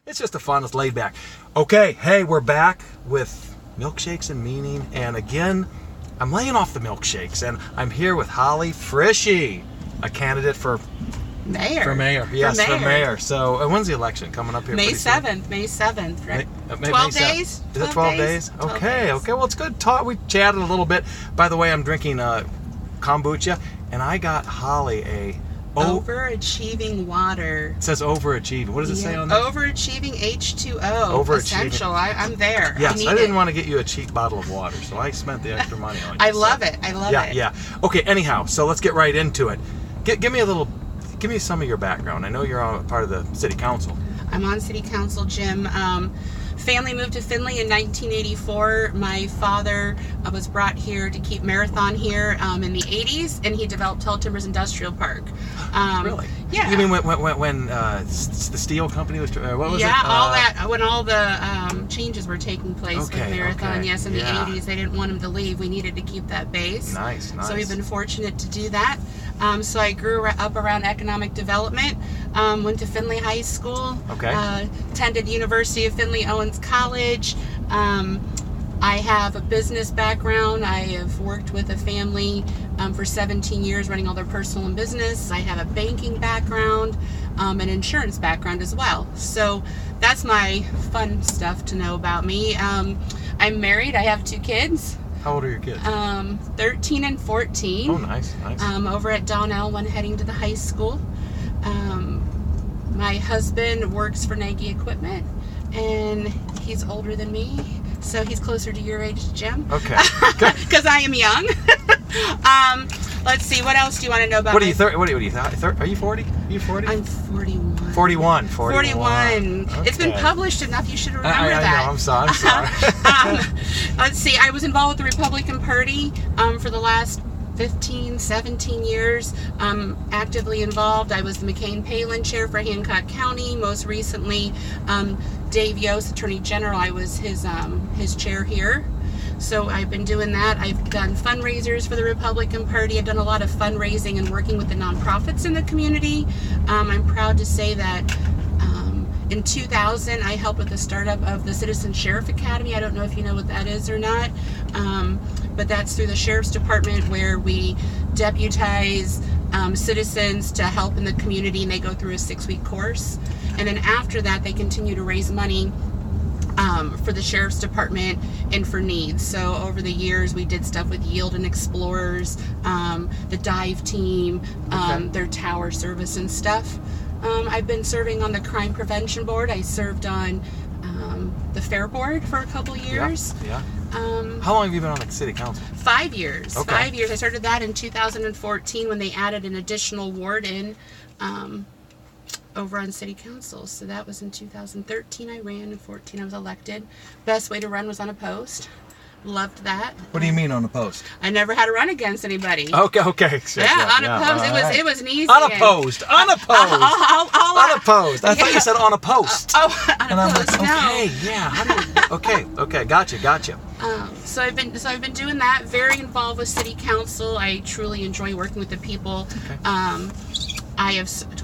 It's just a fun, it's laid back. Okay, hey, we're back with milkshakes and meaning. And again, I'm laying off the milkshakes. And I'm here with Holly Frische, a candidate for mayor. For mayor, yes, for mayor. So when's the election coming up here? May 7th, right? May 12 7th. days? Is it 12 days? 12 Okay, days. okay. Well, it's good talk. We chatted a little bit. By the way, I'm drinking kombucha, and I got Holly a overachieving water. It says overachieving. What does it say on there? Overachieving H2O. Overachieving. Essential. I'm there. Yes, I didn't want to get you a cheap bottle of water, so I spent the extra money on you. I love it. I love it. Yeah. Okay. Anyhow, so let's get right into it. Give me some of your background. I know you're on part of the city council. I'm on city council, Jim. Family moved to Findlay in 1984. My father was brought here to keep Marathon here in the 80s, and he developed Tall Timbers Industrial Park. Really? Yeah. You mean when the steel company was? What was it? Yeah, all that when all the changes were taking place with Marathon. Okay. Yes, in the 80s, they didn't want him to leave. We needed to keep that base. Nice. So we've been fortunate to do that. So I grew up around economic development. Went to Findlay High School. Okay. Attended University of Findlay Owens College. I have a business background. I have worked with a family for 17 years running all their personal and business. I have a banking background, an insurance background as well. So that's my fun stuff to know about me. I'm married. I have 2 kids. How old are your kids? 13 and 14. Oh, nice. Over at Donnell, one heading to the high school. My husband works for Nagy Equipment, and he's older than me, so he's closer to your age, Jim. Okay. Because I am young. Let's see. What else do you want to know about? What are you? Are you 40? Are you 40? I'm 41. 41. 41. Okay. It's been published enough. You should remember that. I know. I'm sorry. Let's see. I was involved with the Republican Party for the last 15, 17 years. Actively involved. I was the McCain-Palin chair for Hancock County. Most recently, Dave Yost, Attorney General, I was his chair here. So I've been doing that. I've done fundraisers for the Republican Party. I've done a lot of fundraising and working with the nonprofits in the community. I'm proud to say that in 2000, I helped with the startup of the Citizen Sheriff Academy. I don't know if you know what that is or not, but that's through the Sheriff's Department, where we deputize citizens to help in the community, and they go through a 6-week course. And then after that, they continue to raise money for the Sheriff's Department and for needs. So over the years, we did stuff with Yield and Explorers, the dive team, their tower service and stuff. I've been serving on the Crime Prevention Board. I served on the Fair Board for a couple years. Yeah. How long have you been on the city council? 5 years. Okay. 5 years. I started that in 2014 when they added an additional ward in over on city council. So that was in 2013 I ran. In 14 I was elected. Best way to run was on a post. Loved that. What do you mean on a post? I never had to run against anybody. Okay. Yeah, unopposed. It was an easy. Unopposed. Unopposed. Unopposed. I thought you said on a post. Oh, unopposed. And I'm like, no. okay, yeah. How do you, okay. Gotcha. So I've been doing that. Very involved with city council. I truly enjoy working with the people. Okay.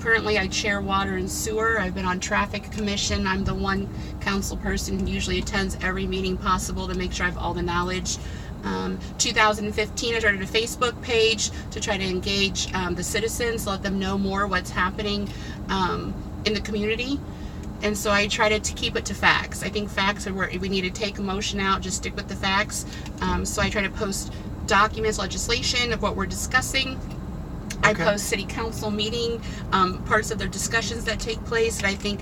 Currently I chair water and sewer. I've been on traffic commission. I'm the one council person who usually attends every meeting possible to make sure I have all the knowledge. 2015 I started a Facebook page to try to engage the citizens, let them know more what's happening in the community. And so I try to keep it to facts. I think facts are where we need to take emotion out, just stick with the facts. So I try to post documents, legislation of what we're discussing. I post city council meeting, parts of their discussions that take place that I think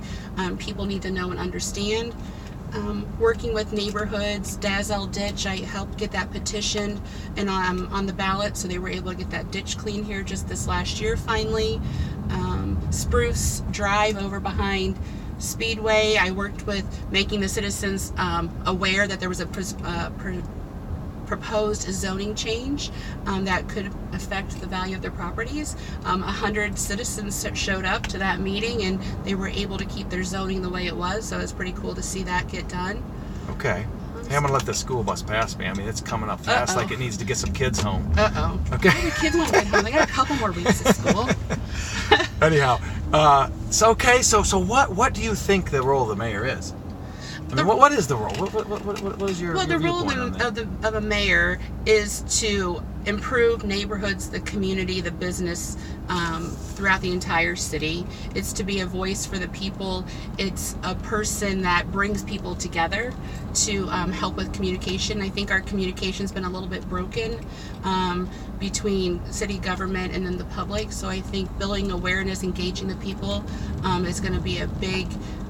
people need to know and understand. Working with neighborhoods, Dazzle Ditch, I helped get that petitioned and on the ballot, so they were able to get that ditch clean here just this last year finally. Spruce Drive over behind Speedway, I worked with making the citizens aware that there was a proposed zoning change that could affect the value of their properties. 100 citizens showed up to that meeting, and they were able to keep their zoning the way it was, so it's pretty cool to see that get done. Okay. Hey, I'm going to let the school bus pass me. I mean, it's coming up fast like it needs to get some kids home. Uh-oh. Okay. The kids won't get home. They got a couple more weeks of school. Anyhow, So what do you think the role of the mayor is? I mean, what is the role? What is your Well, the role viewpoint on that? of a mayor is to improve neighborhoods, the community, the business throughout the entire city. It's to be a voice for the people. It's a person that brings people together to help with communication. I think our communication's been a little bit broken between city government and then the public. So I think building awareness, engaging the people is going to be a big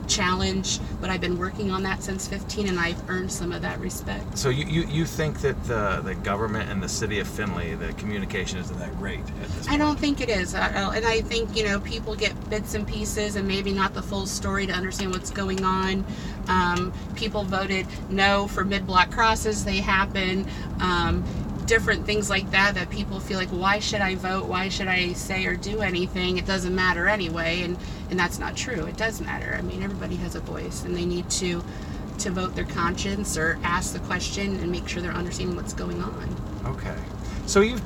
challenge, but I've been working on that since 15, and I've earned some of that respect. So you think that the government and the city of Findlay, the communication isn't that great at this point? I don't think it is, and I think people get bits and pieces and maybe not the full story to understand what's going on. People voted no for mid-block crosses. They happen. Different things like that people feel like, why should I vote? Why should I say or do anything? It doesn't matter anyway, and that's not true. It does matter. I mean, everybody has a voice, and they need to vote their conscience or ask the question and make sure they're understanding what's going on. Okay. So you've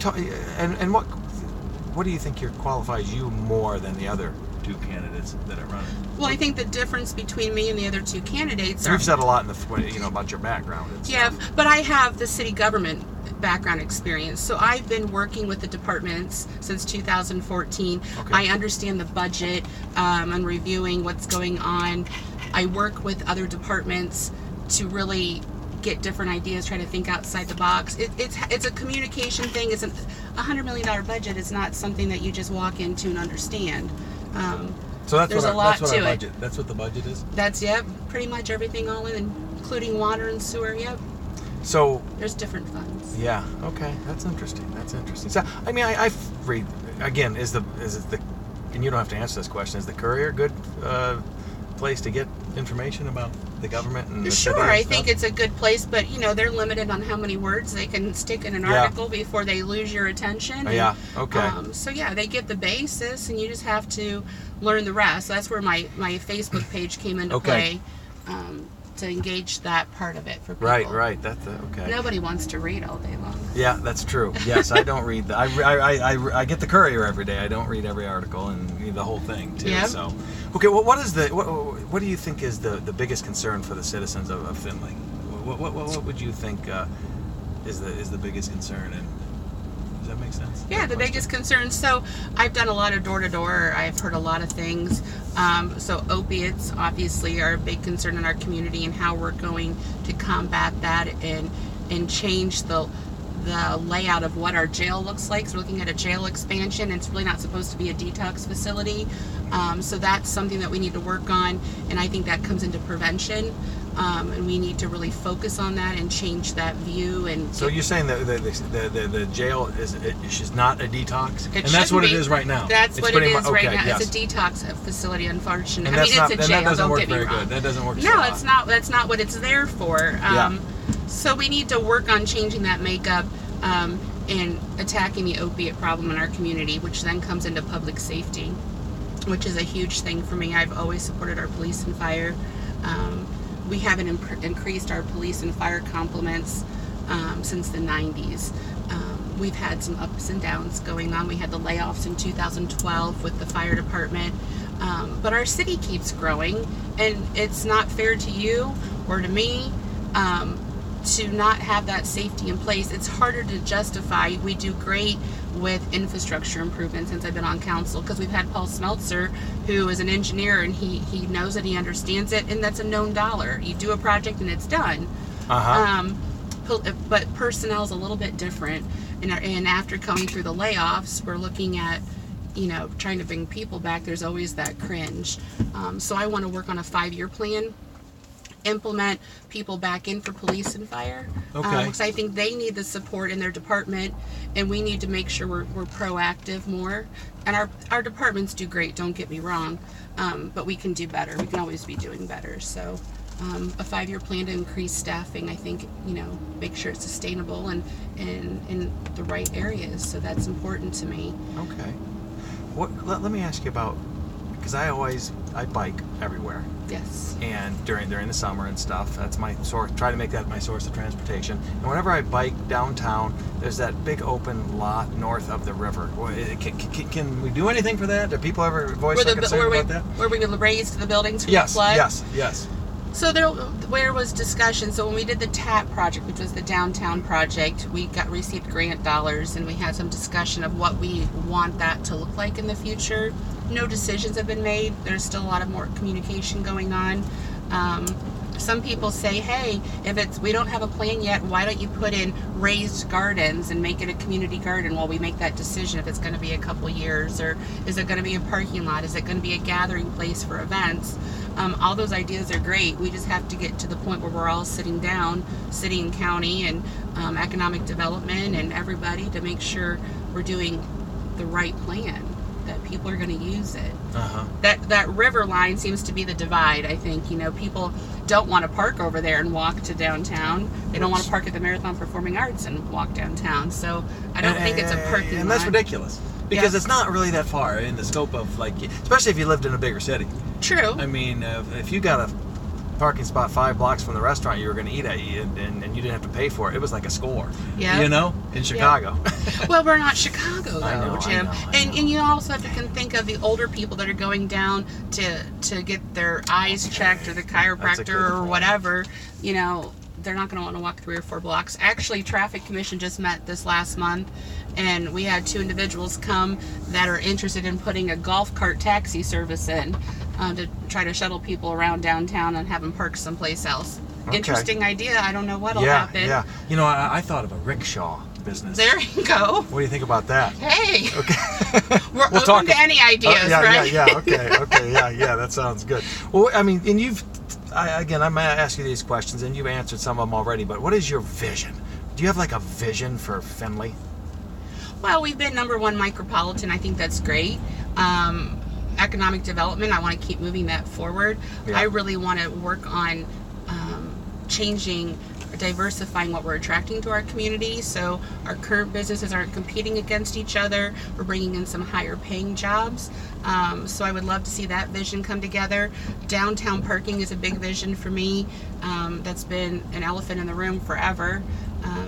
and what do you think qualifies you more than the other two candidates that are running? Well, I think the difference between me and the other two candidates You've said a lot in about your background and stuff. Yeah, but I have the city government background experience. So I've been working with the departments since 2014. Okay. I understand the budget and reviewing what's going on. I work with other departments to really get different ideas, try to think outside the box. It's a communication thing. It's $100 million budget. It's not something that you just walk into and understand. So there's a lot to it. Budget. That's what the budget is? That's, yep, pretty much everything all in, including water and sewer, yep. So there's different funds. Yeah. Okay. That's interesting. So I mean, I read again. Is it the? And you don't have to answer this question. Is the Courier a good place to get information about the government and the city and I stuff? think it's a good place, but they're limited on how many words they can stick in an article before they lose your attention. Yeah. Okay. So yeah, they give the basis, and you just have to learn the rest. So that's where my Facebook page came into play. To engage that part of it for people. Right. That's okay. Nobody wants to read all day long. Yeah, that's true. Yes, I don't read that. I get the Courier every day. I don't read every article and the whole thing too. Yep. So, okay. Well, what do you think is the biggest concern for the citizens of Findlay? What would you think is the biggest concern? And does that make sense? Yeah, the biggest concern. So I've done a lot of door-to-door. I've heard a lot of things. So opiates obviously are a big concern in our community, and how we're going to combat that and change the layout of what our jail looks like. So we're looking at a jail expansion. It's really not supposed to be a detox facility. So that's something that we need to work on, and I think that comes into prevention. And we need to really focus on that and change that view. And so you're saying that the jail is not a detox, and that's what it is right now. That's what it is right now. Yes. It's a detox facility, unfortunately. And it's a jail. That doesn't work get me very wrong. good. That doesn't work. No, it's not. That's not what it's there for. So we need to work on changing that makeup and attacking the opiate problem in our community, which then comes into public safety, which is a huge thing for me. I've always supported our police and fire. We haven't increased our police and fire complements since the 90s. We've had some ups and downs going on. We had the layoffs in 2012 with the fire department. But our city keeps growing, and it's not fair to you or to me to not have that safety in place. It's harder to justify. We do great with infrastructure improvement since I've been on council, because we've had Paul Smeltzer, who is an engineer, and he knows it, he understands it, and that's a known dollar. You do a project and it's done. But personnel is a little bit different, and after coming through the layoffs, we're looking at trying to bring people back. There's always that cringe. So I want to work on a 5-year plan, implement people back in for police and fire, because I think they need the support in their department, and we need to make sure we're proactive more. And our departments do great, don't get me wrong, but we can do better. We can always be doing better. So a 5-year plan to increase staffing, I think, make sure it's sustainable and in the right areas. So that's important to me. Okay. Let me ask you about because I bike everywhere. Yes. And during the summer and stuff, that's my source. Try to make that my source of transportation. And whenever I bike downtown, there's that big open lot north of the river. Can we do anything for that? Do people ever voice their concern about that? Where we raised the buildings from Yes, the flood? yes. So there was discussion. So when we did the TAP project, which was the downtown project, we received grant dollars, and we had some discussion of what we want that to look like in the future. No decisions have been made. There's still a lot of more communication going on. Some people say, hey, if we don't have a plan yet, why don't you put in raised gardens and make it a community garden while we make that decision if it's going to be a couple years, or is it going to be a parking lot? Is it going to be a gathering place for events? All those ideas are great. We just have to get to the point where we're all sitting down, city and county and economic development and everybody, to make sure we're doing the right plan, that people are going to use it. Uh-huh. That river line seems to be the divide, I think. People don't want to park over there and walk to downtown. They don't want to park at the Marathon Performing Arts and walk downtown. So I don't think it's a parking lot. And that's ridiculous. Because it's not really that far in the scope of, especially if you lived in a bigger city. True. I mean, if you got a parking spot 5 blocks from the restaurant you were going to eat at, and you didn't have to pay for it, it was like a score. Yeah. In Chicago. Yeah. Well, we're not Chicago, though, Jim. I know. And you also can think of the older people that are going down to get their eyes checked, or the chiropractor or whatever. They're not going to want to walk 3 or 4 blocks. Actually, Traffic Commission just met this last month, and we had 2 individuals come that are interested in putting a golf cart taxi service in to try to shuttle people around downtown and have them park someplace else. Okay. Interesting idea. I don't know what'll happen. Yeah. I thought of a rickshaw business. There you go. What do you think about that? Hey. Okay. We're open to any ideas, right? Yeah. Okay. Yeah. That sounds good. Well, I mean, and I'm going to ask you these questions, and you've answered some of them already, but what is your vision? Do you have a vision for Findlay? Well, we've been #1 micropolitan. I think that's great. Economic development, I want to keep moving that forward. Yeah. I really want to work on changing, diversifying what we're attracting to our community, so our current businesses aren't competing against each other. We're bringing in some higher paying jobs. So I would love to see that vision come together. Downtown parking is a big vision for me. That's been an elephant in the room forever.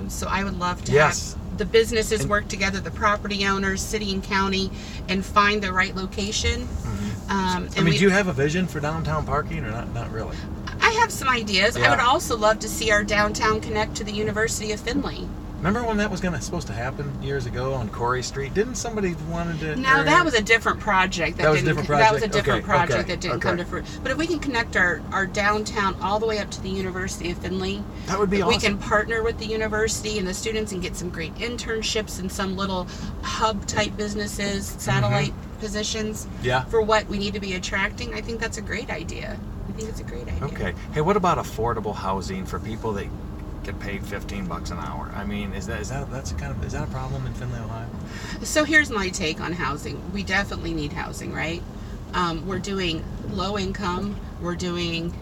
So I would love to have the businesses work together, the property owners, city and county, and find the right location. Mm-hmm. Do you have a vision for downtown parking, or not really? I have some ideas. Yeah. I would also love to see our downtown connect to the University of Findlay. Remember when that was supposed to happen years ago on Corey Street? Didn't somebody wanted to? No, that was a different project. That was a different project that didn't come to fruition. But if we can connect our downtown all the way up to the University of Findlay, that would be awesome. We can partner with the university and the students and get some great internships and some little hub type businesses, satellite positions. Yeah. For what we need to be attracting. I think that's a great idea. Okay. Hey, what about affordable housing for people that get paid $15 an hour? I mean, is that a problem in Findlay, Ohio? So here's my take on housing. We definitely need housing, right? We're doing low income. We're doing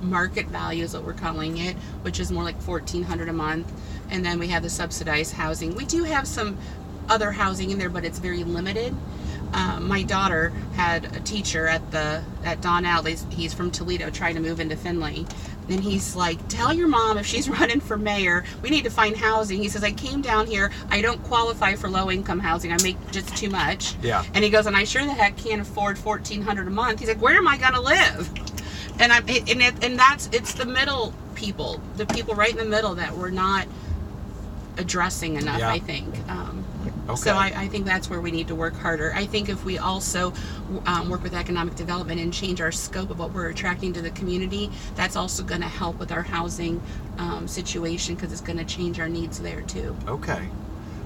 market value is what we're calling it, which is more like $1,400 a month. And then we have the subsidized housing. We do have some other housing in there, but it's very limited. My daughter had a teacher at Donnell. He's from Toledo, trying to move into Findlay. And he's like, tell your mom if she's running for mayor, we need to find housing. He says, I came down here, I don't qualify for low-income housing. I make just too much. Yeah. And he goes, and I sure the heck can't afford $1,400 a month. He's like, where am I going to live? And it's the middle people, the people right in the middle that we're not addressing enough, I think. Okay. So I think that's where we need to work harder. I think if we also work with economic development and change our scope of what we're attracting to the community, that's also going to help with our housing situation, because it's going to change our needs there too. Okay.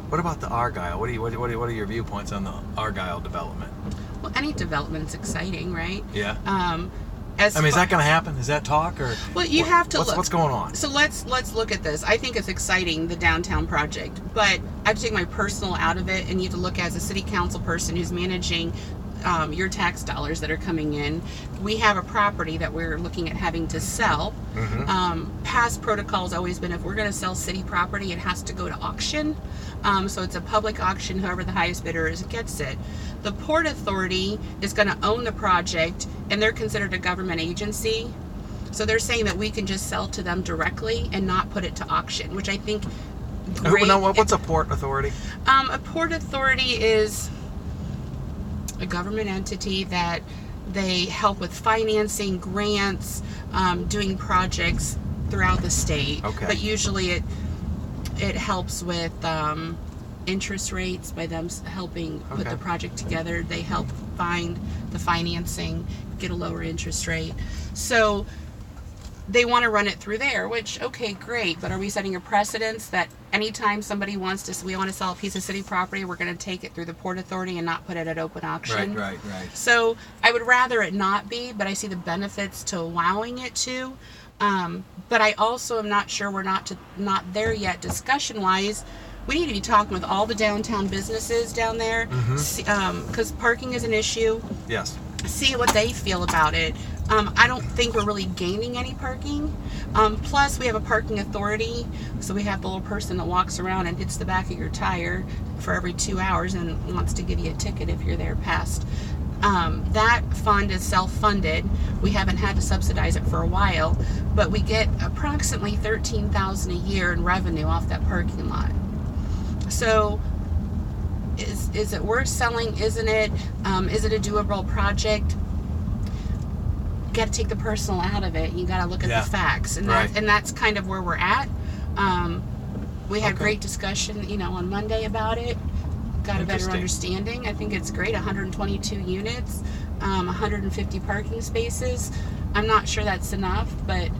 What about the Argyle? What are your viewpoints on the Argyle development? Well, any development's exciting, right? Yeah. Is that going to happen? Is that talk, or? Well, you have to look. What's going on? So let's look at this. I think it's exciting, the downtown project, but I have to take my personal out of it, and you have to look as a city council person who's managing your tax dollars that are coming in. We have a property that we're looking at having to sell. Past protocol has always been, if we're going to sell city property, it has to go to auction. So it's a public auction. Whoever the highest bidder is gets it. The Port Authority is going to own the project, and they're considered a government agency. So they're saying that we can just sell to them directly and not put it to auction, which I think great. Now, what's a Port Authority? A Port Authority is a government entity that they help with financing, grants, doing projects throughout the state. Okay. But usually it helps with interest rates by them helping put the project together. They help find the financing, get a lower interest rate. So they want to run it through there, which, okay, great, but are we setting a precedence that anytime somebody wants to, we want to sell a piece of city property, we're going to take it through the Port Authority and not put it at open auction? Right. So I would rather it not be, but I see the benefits to allowing it to. But I also am not sure, we're not there yet discussion-wise. We need to be talking with all the downtown businesses down there, because parking is an issue. Yes. See what they feel about it. I don't think we're really gaining any parking. Plus, we have a parking authority, so we have the little person that walks around and hits the back of your tire for every 2 hours and wants to give you a ticket if you're there past. That fund is self-funded. We haven't had to subsidize it for a while, but we get approximately $13,000 a year in revenue off that parking lot. So is it worth selling? Isn't it? Is it a doable project? You got to take the personal out of it. You got to look at the facts, and that's kind of where we're at. We had great discussion, on Monday about it. Got a better understanding. I think it's great. 122 units, 150 parking spaces. I'm not sure that's enough, but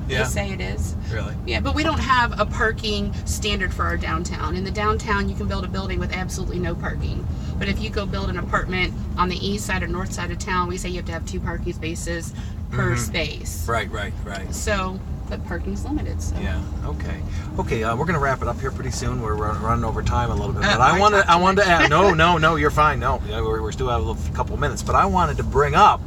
they say it is. Really? Yeah, but we don't have a parking standard for our downtown. In the downtown, you can build a building with absolutely no parking. But if you go build an apartment on the east side or north side of town, we say you have to have 2 parking spaces per space. Right. So, but parking's limited. So. Yeah. Okay. We're gonna wrap it up here pretty soon. We're running over time a little bit, but I wanted to add. No, you're fine. No, we're still have a couple minutes, but I wanted to bring up.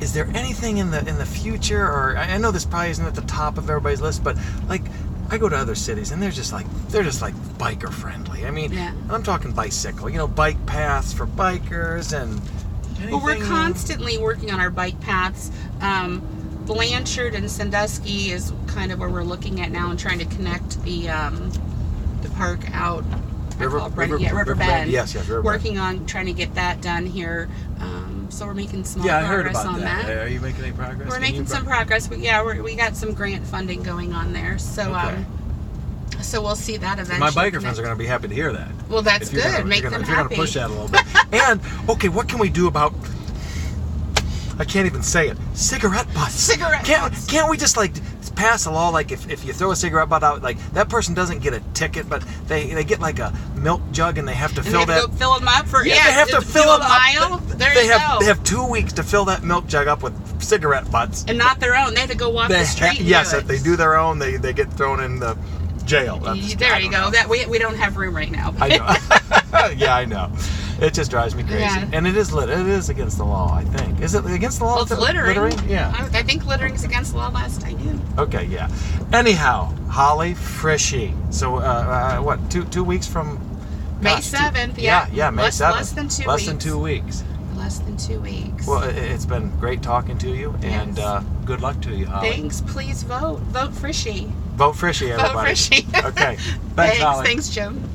Is there anything in the future, or I know this probably isn't at the top of everybody's list, but like I go to other cities and they're just like biker friendly. I mean, I'm talking bicycle, bike paths for bikers and anything. Well, we're constantly working on our bike paths. Blanchard and Sandusky is kind of where we're looking at now and trying to connect the park out. River Bend. Yes, River Bend. Working on trying to get that done here. So we're making small progress I heard about on that. Are you making any progress? We're making some progress. We got some grant funding going on there. So so we'll see that eventually. My biker friends are going to be happy to hear that. Well, that's good. Make them happy. You're going to push that a little bit. And what can we do about? I can't even say it. Cigarette butts. Can't we just pass a law if you throw a cigarette butt out, that person doesn't get a ticket, but they get a milk jug and they have to fill that. Go fill them up for they have to fill a them mile. Up. They have 2 weeks to fill that milk jug up with cigarette butts. And not their own. They have to go walk the street. Yes, if they do their own, they get thrown in the jail. There you go. That we don't have room right now. I know. Yeah, I know. It just drives me crazy. Yeah. And it is It is against the law, I think. Is it against the law? Well, it's littering. Yeah. I think littering's against the law last I knew. Okay, yeah. Anyhow, Holly Frische. So, 2 weeks from... May 7th, yeah. May 7th. Less than 2 weeks. Less than 2 weeks. Less than 2 weeks. Well, it's been great talking to you, and good luck to you, Holly. Thanks. Please vote. Vote Frische. Vote Frische, everybody. Vote Frische. Okay. Thanks, Holly. Thanks, Jim.